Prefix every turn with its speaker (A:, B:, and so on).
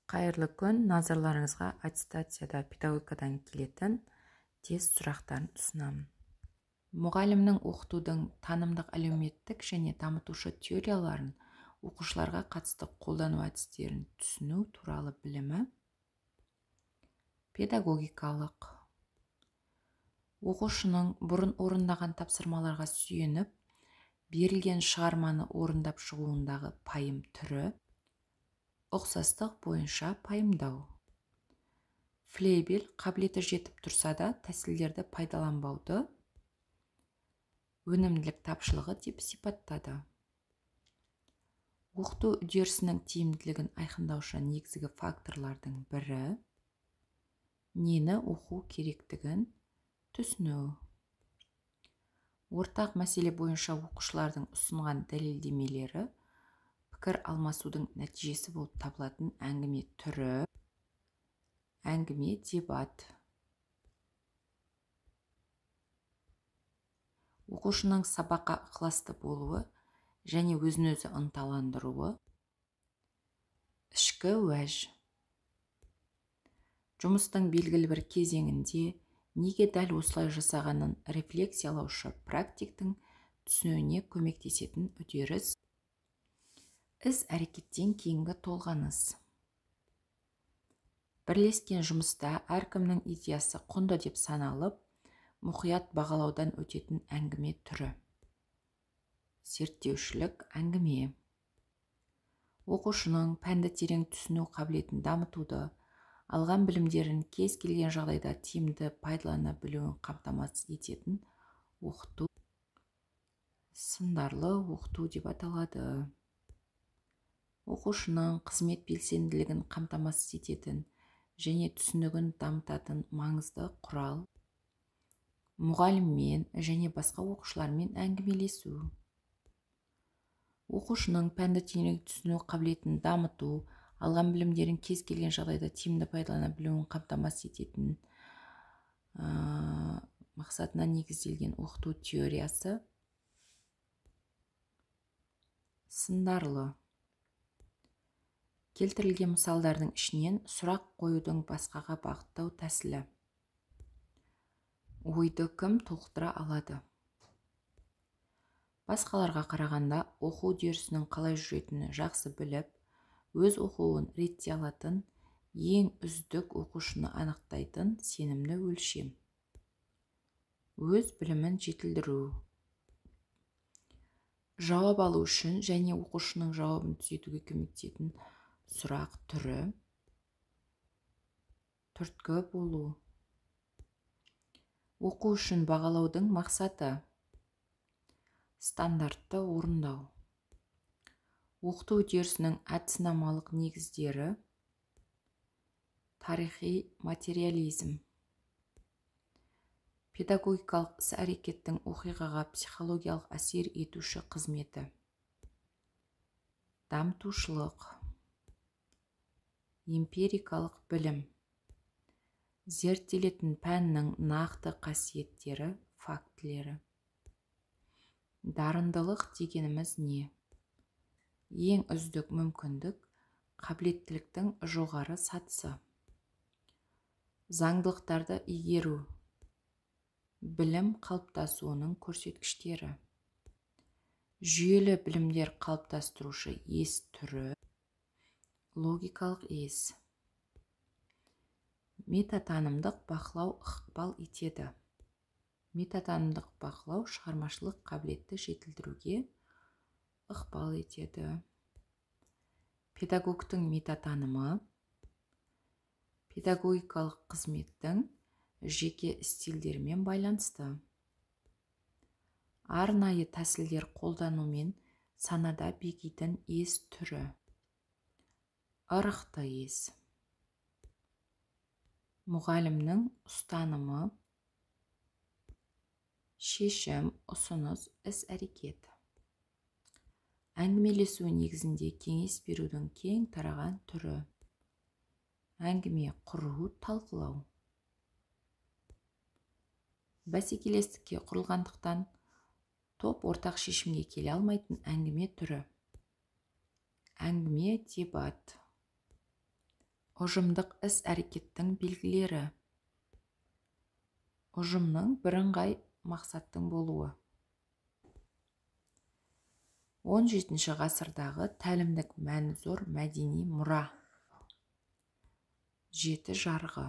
A: Қайырлы күн, назарларыңызға аттестацияда педагогикадан келетін тест сұрақтарын ұсынамын. Мұғалімнің оқытудың танымдық әлеуметтік және дамытушы теорияларын оқушыларға қатысты қолдану әдістерін түсіну туралы білімі. Педагогикалық. Оқушының бұрын орындаған тапсырмаларға сүйеніп, берілген шығарманы орындап шығуындағы пайым түрі. Ұқсастық бойынша пайымдау. Флейбель қабілеті жетіп тұрса да тәсілдерді пайдаланбауды өнімділік тапшылығы деп сипаттады. Оқыту үдерісінің тиімділігін айқындаушы негізгі факторлардың бірі нені оқу керектігін түсіну. Ортақ мәселе бойынша оқушылардың ұсынған дәлелдемелері пікір алмасудың нәтижесі болып табылатын әңгіме түрі. Әңгіме дебат. Оқушының сабаққа ықыласты болуы және өзін-өзі ынталандыруы. Ішкі уәж. Жұмыстың белгілі бір кезеңінде неге дәл осылай жасағанын рефлексиялаушы практиктің түсінуіне көмектесетін үдеріс. Іс-әрекеттен кейінгі толғаныс. Бірлескен жұмыста әркімнің идеясы құнды деп саналып, мұқият бағалаудан өтетін әңгіме түрі. Зерттеушілік әңгіме. Оқушының пәнді терең түсіну қабілетін дамытуды, алған білімдерін кез келген жағдайда тиімді пайдалана білуін қамтамасыз ететін оқыту. Сындарлы оқыту деп аталады. Оқушының қызмет белсенділігін қамтамасыз ететін және түсінігін дамытатын маңызды құрал. Мұғаліммен және басқа оқушылармен әңгімелесу. Оқушының пәнді терең түсіну қабілетін дамыту, алған білімдерін кез келген жағдайда тиімді пайдалана білуін қамтамасыз ететін мақсатына негізделген оқыту теориясы. Сындарлы. Келтірілген мысалдардың ішінен сұрақ қоюдың басқаға бағыттау тәсілі. Ойды кім толықтыра алады? Басқаларға қарағанда оқу үдерісінің қалай жүретіні жақсы біліп, өз оқуын реттей алатын, ең үздік оқушыны анықтайтын сенімді өлшем. Өз білімін жетілдіру. Жауап алу үшін және оқушының жауабын түзетуге көмектесетін сұрақ түрі. Түрткі болу. Оқу үшін бағалаудың мақсаты. Стандартты орындау. Оқыту үдерісінің әдіснамалық негіздері. Тарихи материализм. Педагогикалық іс-әрекеттің оқиғаға психологиялық әсер етуші қызметі. Дамытушылық. Эмпирикалық білім. Зерттелетін пәннің нақты қасиеттері, фактілері. Дарындылық дегеніміз не? Ең үздік мүмкіндік, қабілеттіліктің жоғары сатысы. Заңдылықтарды игеру. Білім қалыптасуының көрсеткіштері. Жүйелі білімдер қалыптастырушы ес түрі. Логикалық ес. Метатанымдық бақылау ықпал етеді. Метатанымдық бақылау шығармашылық қабілетті жетілдіруге ықпал етеді. Педагогтың метатанымы. Педагогикалық қызметтің жеке стильдерімен байланысты. Арнайы тәсілдер қолданумен санада бекитін ес түрі. Ырықты ес. Мұғалімнің ұстанымы. Шешім, ұсыныс, іс-әрекет. Әңгімелесу негізінде кеңес берудің кең тараған түрі. Әңгіме құру, талқылау. Бәсекелестікке құрылғандықтан топ ортақ шешімге келе алмайтын әңгіме түрі. Әңгіме дебат. ұжымдық іс-әрекеттің белгілері. Ұжымның бірыңғай мақсаттың болуы. 17 ғасырдағы тәлімдік мәні зор мәдени мұра. 7 жарғы.